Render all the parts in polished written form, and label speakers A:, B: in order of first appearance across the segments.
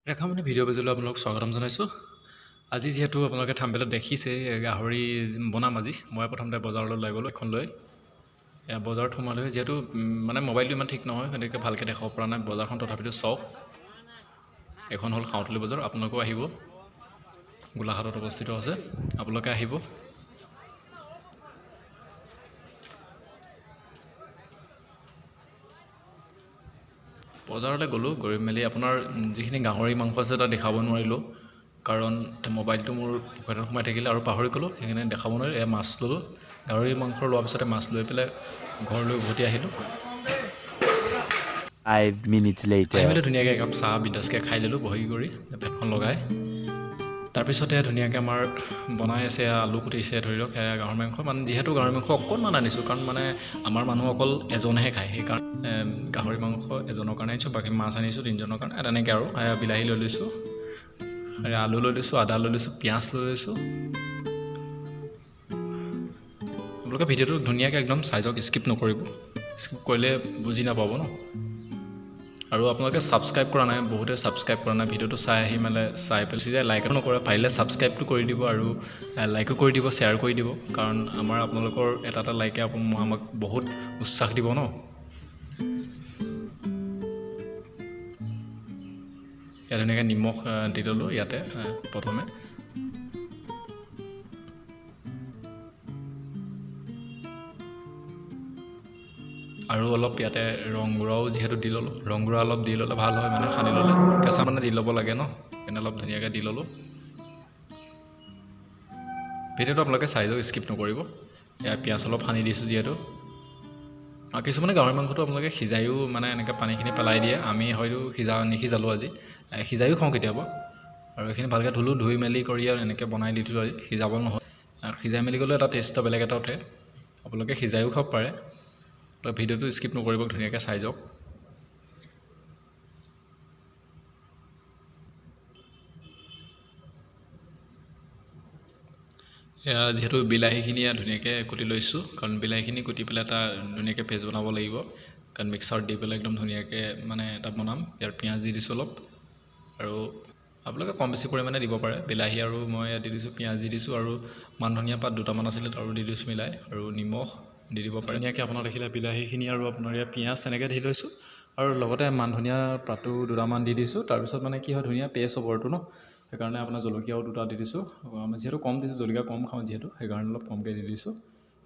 A: Rekhamoni video' পেজলৈ আপোনালোক স্বাগতম জনাইছোঁ। আজি যিহেতু আপোনালোকে থাম্বনেইলত দেখিছে গাহৰি বনাম আজি। মই প্ৰথমতে বজাৰলৈ ওলাই গ'লোঁ এখন লৈ। বজাৰত সোমালৈ যিহেতু মানে মোবাইলটো ইমান ঠিক নহয়, গতিকে ভালকৈ দেখাব পৰা নাই বজাৰখন। তথাপিতো চাওক, এখন হ'ল খাওঁতলী বজাৰ। আপোনালোকেও আহিব, গোলাঘাটত অৱস্থিত আছে, আপোনালোকে আহিব। বজাৰলৈ গ'লোঁ, গৈ মেলি আপোনাৰ যিখিনি গাহৰি মাংস আছে তাত দেখাব নোৱাৰিলোঁ, কাৰণ মোবাইলটো মোৰ পকেটত সোমাই থাকিলে আৰু পাহৰি গ'লোঁ, সেইখিনি দেখাব নোৱাৰিলোঁ। মাছ ল'লোঁ, গাহৰি মাংস লোৱাৰ পিছতে মাছ লৈ পেলাই ঘৰলৈ উভতি আহিলোঁ।
B: 5 minutes later.
A: আহি মেলি ধুনীয়াকৈ একাপ চাহ বিন্দাছকৈ খাই ল'লোঁ বহি কৰি, ফেনখন লগাই। তাৰপিছতে ধুনীয়াকৈ আমাৰ বনাই আছে, আলু কুটিছে, ধৰি লওক গাহৰি মাংস। মানে যিহেতু গাহৰি মাংস অকণমান আনিছোঁ, কাৰণ মানে আমাৰ মানুহ অকল এজনেহে খায়, সেইকাৰণে গাহৰি মাংস এজনৰ কাৰণে আনিছোঁ, বাকী মাছ আনিছোঁ তিনিজনৰ কাৰণে। তেনেকৈ আৰু বিলাহী লৈ লৈছোঁ, আলু লৈ লৈছোঁ, আদা লৈ লৈছোঁ, পিঁয়াজ লৈ লৈছোঁ। আপোনালোকে ভিডিঅ'টো ধুনীয়াকৈ একদম চাই যাওক, স্কিপ নকৰিব, স্কিপ কৰিলে বুজি নাপাব ন। আৰু আপোনালোকে ছাবস্ক্ৰাইব কৰা নাই, বহুতে ছাবস্ক্ৰাইব কৰা নাই। ভিডিঅ'টো চাই আহি মানে চাই পেলাই যায় লাইকো নকৰে, পাৰিলে ছাবস্ক্ৰাইবটো কৰি দিব আৰু লাইকো কৰি দিব, শ্বেয়াৰ কৰি দিব, কাৰণ আপোনালোকৰ এটা লাইকে আমাক বহুত উৎসাহ দিব ন। ইয়াত ধুনীয়াকৈ নিমখ দি ল'লোঁ ইয়াতে প্ৰথমে। আৰু অলপ ইয়াতে ৰংগুড়াও যিহেতু দি ল'লোঁ, ৰংগুড়া অলপ দি ল'লে ভাল হয়, মানে সানি ল'লে কেঁচা মানে দি ল'ব লাগে ন, সেইকাৰণে অলপ ধুনীয়াকৈ দি ল'লোঁ। ভিডিঅ'টো আপোনালোকে চাই যাওক, স্কিপ নকৰিব। এয়া পিঁয়াজ অলপ সানি দিছোঁ যিহেতু। কিছুমানে গাহৰি মাংসটো আপোনালোকে সিজায়ো মানে এনেকৈ পানীখিনি পেলাই দিয়ে, আমি হয়তো নিসিজালোঁ আজি, সিজায়ো খাওঁ কেতিয়াবা। আৰু এইখিনি ভালকৈ ধুলোঁ, ধুই মেলি কৰি আৰু এনেকৈ বনাই দি দিলোঁ আজি, সিজাব নহয়। সিজাই মেলি গ'লে এটা টেষ্ট বেলেগ এটা উঠে, আপোনালোকে সিজায়ো খাব পাৰে। তো ভিডিঅ'টো স্কিপ নকৰিব, ধুনীয়াকৈ চাই যাওক। যিহেতু বিলাহীখিনি ধুনীয়াকৈ কুটি লৈছোঁ, কাৰণ বিলাহীখিনি কুটি পেলাই এটা ধুনীয়াকৈ পেষ্ট বনাব লাগিব, কাৰণ মিক্সাৰত দি পেলাই একদম ধুনীয়াকৈ মানে এটা বনাম। ইয়াৰ পিঁয়াজ দি দিছোঁ অলপ, আৰু আপোনালোকে কম বেছি পৰিমাণে দিব পাৰে। বিলাহী আৰু মই দি দিছোঁ, পিঁয়াজ দি দিছোঁ, আৰু মান ধনিয়া পাত দুটামান আছিলে আৰু দি দিছোঁ মিলাই, আৰু নিমখ দি দিব পাৰে। ধুনীয়াকৈ আপোনাৰ দেখিলে বিলাহীখিনি আৰু আপোনাৰ ইয়াৰ পিঁয়াজ এনেকৈ দি লৈছোঁ, আৰু লগতে মান ধনিয়া পাতো দুটামান দি দিছোঁ। তাৰপিছত মানে কি হয়, ধুনীয়া পেষ্ট হ'ব এইটো ন, সেইকাৰণে আপোনাৰ জলকীয়াও দুটা দি দিছোঁ। যিহেতু কম দিছোঁ, জলকীয়া কম খাওঁ যিহেতু, সেইকাৰণে অলপ কমকৈ দি দিছোঁ।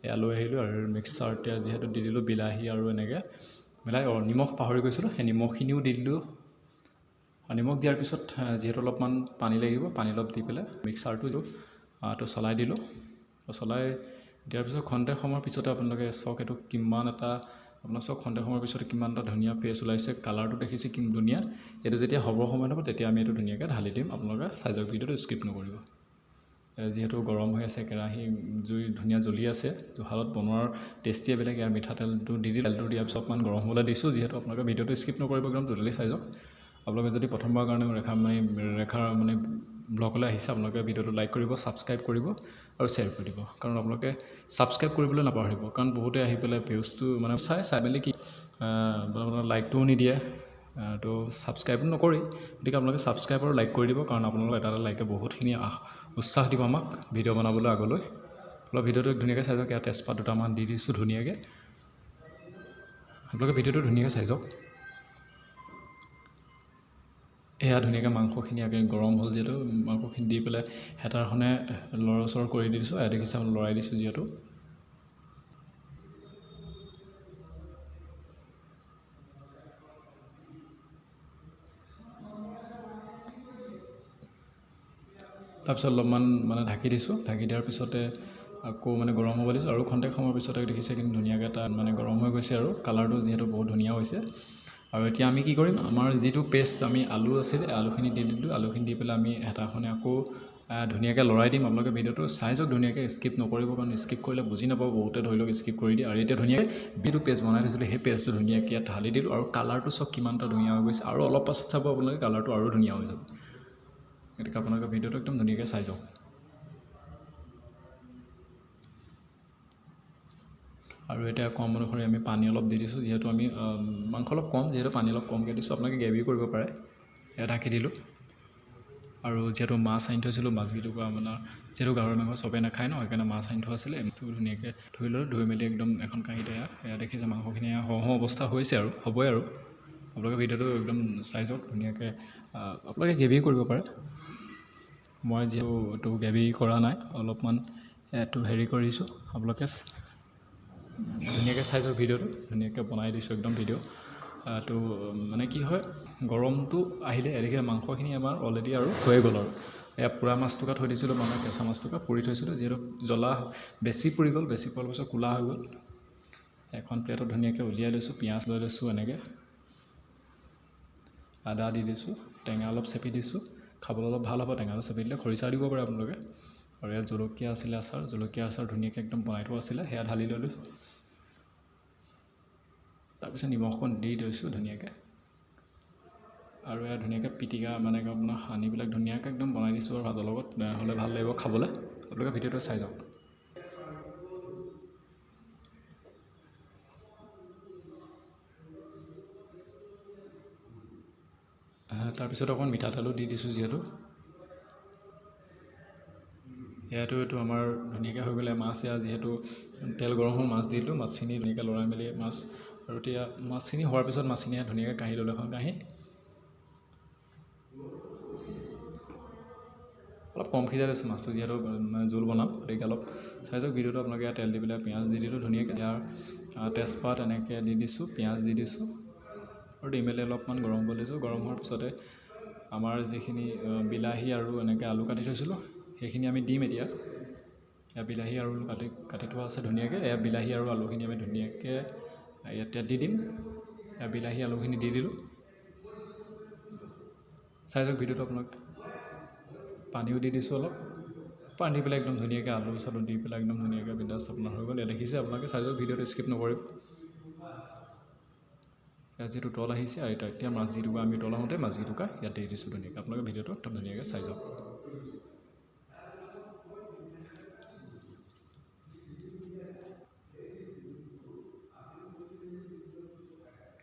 A: এয়া লৈ আহিলোঁ, আৰু মিক্সাৰতে যিহেতু দি দিলোঁ বিলাহী আৰু এনেকৈ মিলাই। নিমখ পাহৰি গৈছিলোঁ, সেই নিমখখিনিও দি দিলোঁ। নিমখ দিয়াৰ পিছত যিহেতু অলপমান পানী লাগিব, পানী অলপ দি পেলাই মিক্সাৰটো চলাই দিলোঁ। চলাই দিয়াৰ পিছত খন্তেক সময়ৰ পিছতে আপোনালোকে চাওক, এইটো কিমান এটা আপোনাৰ চাওক, খন্তেক সময়ৰ পিছতে কিমান এটা ধুনীয়া পেষ্ট ওলাইছে, কালাৰটো দেখিছে কি ধুনীয়া। এইটো যেতিয়া হ'বৰ সময়ত হ'ব, তেতিয়া আমি এইটো ধুনীয়াকৈ ঢালি দিম। আপোনালোকে চাই যাওক, ভিডিঅ'টো স্কিপ নকৰিব। যিহেতু গৰম হৈ আছে, কেৰাহী জুই ধুনীয়া জ্বলি আছে, জুহালত বনোৱাৰ টেষ্টিয়ে বেলেগ। ইয়াৰ মিঠাতেলটো দি তেলটো দিয়াৰ পিছত অকণমান গৰম হ'বলৈ দিছোঁ। যিহেতু আপোনালোকে ভিডিঅ'টো স্কিপ নকৰিব, একদম টোটেলি চাই যাওক। আপোনালোকে যদি প্ৰথমবাৰৰ কাৰণে ৰেখাৰ ব্লগলৈ আহিছে, আপোনালোকে ভিডিঅ'টো লাইক কৰিব, ছাবস্ক্ৰাইব কৰিব আৰু শ্বেয়াৰ কৰি দিব, কাৰণ আপোনালোকে ছাবস্ক্ৰাইব কৰিবলৈ নাপাহৰিব। কাৰণ বহুতে আহি পেলাই ভিউজটো মানে চাই মেলি কি আপোনাৰ লাইকটোও নিদিয়ে, তো ছাবস্ক্ৰাইবো নকৰি, গতিকে আপোনালোকে ছাবস্ক্ৰাইব আৰু লাইক কৰি দিব, কাৰণ আপোনালোকৰ এটা লাইকে বহুতখিনি উৎসাহ দিব আমাক ভিডিঅ' বনাবলৈ আগলৈ। অলপ ভিডিঅ'টো ধুনীয়াকৈ চাই যাওক। ইয়াত তেজপাত দুটামান দি দিছোঁ ধুনীয়াকৈ। আপোনালোকে ভিডিঅ'টো ধুনীয়াকৈ চাই যাওক। এয়া ধুনীয়াকৈ মাংসখিনি গৰম হ'ল যিহেতু, মাংসখিনি দি পেলাই হেতাৰখনে লৰচৰ কৰি দি দিছোঁ। দেখিছে লৰাই দিছোঁ যিহেতু। তাৰপিছত অলপমান মানে ঢাকি দিছোঁ, ঢাকি দিয়াৰ পিছতে আকৌ মানে গৰম হ'ব দিছোঁ, আৰু খন্তেক সময়ৰ পিছতে দেখিছে কিন্তু ধুনীয়াকৈ এটা মানে গৰম হৈ গৈছে, আৰু কালাৰটো যিহেতু বহুত ধুনীয়া হৈছে। আৰু এতিয়া আমি কি কৰিম, আমাৰ যিটো পেষ্ট আমি আলু আছিল, আলুখিনি দি দিলোঁ। আলুখিনি দি পেলাই আমি হেতাখনে আকৌ ধুনীয়াকৈ লৰাই দিম। আপোনালোকে ভিডিঅ'টো চাই যাওক, ধুনীয়াকৈ স্কিপ নকৰিব, কাৰণ স্কিপ কৰিলে বুজি নাপাব, বহুতে ধৰি লওক স্কিপ কৰি দিয়ে। আৰু এতিয়া ধুনীয়াকৈ যিটো পেষ্ট বনাই থৈছিলোঁ, সেই পেষ্টটো ধুনীয়াকৈ ইয়াত ঢালি দিলোঁ, আৰু কালাৰটো চব কিমান এটা ধুনীয়া হৈ গৈছে। আৰু অলপ পাছত চাব আপোনালোকে কালাৰটো আৰু ধুনীয়া হৈ যাব। গতিকে আপোনালোকে ভিডিঅ'টো একদম ধুনীয়াকৈ চাই যাওক। আৰু এতিয়া কম অনুসৰি আমি পানী অলপ দি দিছোঁ, যিহেতু আমি মাংস অলপ কম, যিহেতু পানী অলপ কমকৈ দিছোঁ। আপোনালোকে গ্ৰেভি কৰিব পাৰে। এয়া ঢাকি দিলোঁ। আৰু যিহেতু মাছ আনি থৈছিলোঁ মাছকেইটুকুৰা আপোনাৰ যিহেতু গাহৰি মাংস চবেই নাখায় ন সেইকাৰণে মাছ আনি থোৱা আছিলে এমটো ধুনীয়াকৈ ধুই ল'লোঁ ধুই মেলি একদম এখন কাঁহীত এয়া দেখিছে মাংসখিনি হওঁ অৱস্থা হৈছে আৰু হ'বই আৰু আপোনালোকে ভিডিঅ'টো একদম চাই যাওক ধুনীয়াকৈ আপোনালোকে গ্ৰেভি কৰিব পাৰে মই যিহেতু এইটো গ্ৰেভি কৰা নাই অলপমান এইটো হেৰি কৰিছোঁ আপোনালোকে ধুনীয়াকৈ চাই যাওক ভিডিঅ'টো ধুনীয়াকৈ বনাই দিছোঁ একদম ভিডিঅ' তো মানে কি হয় গৰমটো আহিলে এদিকে মাংসখিনি আমাৰ অলৰেডি আৰু হৈয়ে গ'ল আৰু এয়া পুৰা মাছ টুকুৰা থৈ দিছিলোঁ মানে কেঁচা মাছ টুকুৰা পুৰি থৈছিলোঁ যিহেতু জ্বলা বেছি পুৰি গ'ল বেছি পোৱাৰ পিছত ক'লা হৈ গ'ল এখন প্লেটত ধুনীয়াকৈ উলিয়াই লৈছোঁ পিঁয়াজ লৈ লৈছোঁ এনেকৈ আদা দি দিছোঁ টেঙা অলপ চেপি দিছোঁ খাবলৈ অলপ ভাল হ'ব টেঙাটো চেপি দিলে খৰিচা দিব পাৰে আপোনালোকে আৰু ইয়াত জলকীয়া আছিলে জলকীয়া আচাৰ ধুনীয়াকৈ একদম বনাই থোৱা আছিলে সেয়া ঢালি লৈ লৈছোঁ তাৰপিছত নিমখ অকণ দি দিছোঁ ধুনীয়াকৈ আৰু এয়া ধুনীয়াকৈ পিটিকা মানে আপোনাৰ সানিবিলাক ধুনীয়াকৈ একদম বনাই দিছোঁ আৰু ভাতৰ লগত হ'লে ভাল লাগিব খাবলৈ আপোনালোকে ভিডিঅ'টো চাই যাওক তাৰপিছত অকণ মিঠাতেলো দি দিছোঁ যিহেতু এয়াতো এইটো আমাৰ ধুনীয়াকৈ হৈ গ'লে মাছ এয়া যিহেতু তেল গৰম হ'ল মাছ দি দিলোঁ মাছখিনি ধুনীয়াকৈ লৰাই মেলি মাছ আৰু এতিয়া মাছখিনি হোৱাৰ পিছত মাছখিনি ধুনীয়াকৈ কাঢ়ি ল'লোঁ এখন কাঁহীত অলপ কম সিজাই লৈছোঁ মাছটো যিহেতু মানে জোল বনাম গতিকে অলপ চাই যাওক ভিডিঅ'টো আপোনালোকে ইয়াত তেল দি পেলাই পিঁয়াজ দি দিলোঁ ধুনীয়াকৈ ইয়াৰ তেজপাত এনেকৈ দি দিছোঁ পিঁয়াজ দি দিছোঁ আৰু দি মেলি অলপমান গৰম কৰি লৈছোঁ গৰম হোৱাৰ পিছতে আমাৰ যিখিনি বিলাহী আৰু এনেকৈ আলু কাটি থৈছিলোঁ সেইখিনি আমি দিম এতিয়া এয়া বিলাহী আৰু কাটি থোৱা আছে ধুনীয়াকৈ এয়া বিলাহী আৰু আলুখিনি আমি ধুনীয়াকৈ ইয়াত দি দিম এয়া বিলাহী আলুখিনি দি দিলোঁ চাই যাওক ভিডিঅ'টো আপোনালোকে পানীও দি দিছোঁ অলপ পানী দি পেলাই একদম ধুনীয়াকৈ আলু চালু দি পেলাই একদম ধুনীয়াকৈ বিন্দাছ আপোনাৰ হৈ গ'ল এয়া দেখিছে আপোনালোকে চাই যাওক ভিডিঅ'টো স্কিপ নকৰিব ইয়াত যিটো তল আহিছে আৰু এতিয়া মাছ যিটুকুৰা আমি তল আহোঁতে মাছ কেইটুকুৰা ইয়াত দি দিছোঁ ধুনীয়াকৈ আপোনালোকে ভিডিঅ'টো একদম ধুনীয়াকৈ চাই যাওক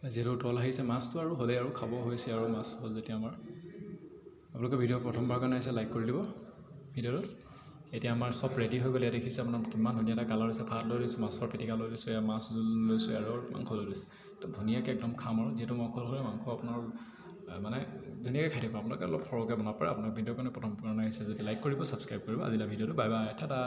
A: যিহেতু তল আহিছে মাছটো আৰু হ'লেই আৰু খাব হৈছে আৰু মাছ হ'ল যেতিয়া আমাৰ আপোনালোকে ভিডিঅ' প্ৰথমবাৰ কাৰণে আহিছে লাইক কৰি দিব ভিডিঅ'টোত এতিয়া আমাৰ চব ৰেডি হৈ গ'ল ইয়াত দেখিছে আপোনাৰ কিমান ধুনীয়া এটা কালাৰ হৈছে ভাত লৈ লৈছোঁ মাছৰ পিটিকা লৈ লৈছোঁ এয়া মাছ লৈছোঁ আৰু মাংস লৈ লৈছোঁ একদম ধুনীয়াকৈ একদম খাম আৰু যিহেতু মাংস হ'লে মাংস আপোনাৰ মানে ধুনীয়াকৈ খাই থাকিব আপোনালোকে অলপ সৰহকৈ বনাব পাৰে আপোনাৰ ভিডিঅ'ৰ কাৰণে প্ৰথম কাৰণে আহিছে যদি লাইক কৰিব ছাবস্ক্ৰাইব কৰিব আজিলৈ ভিডিঅ'টো বাই বাই টাটা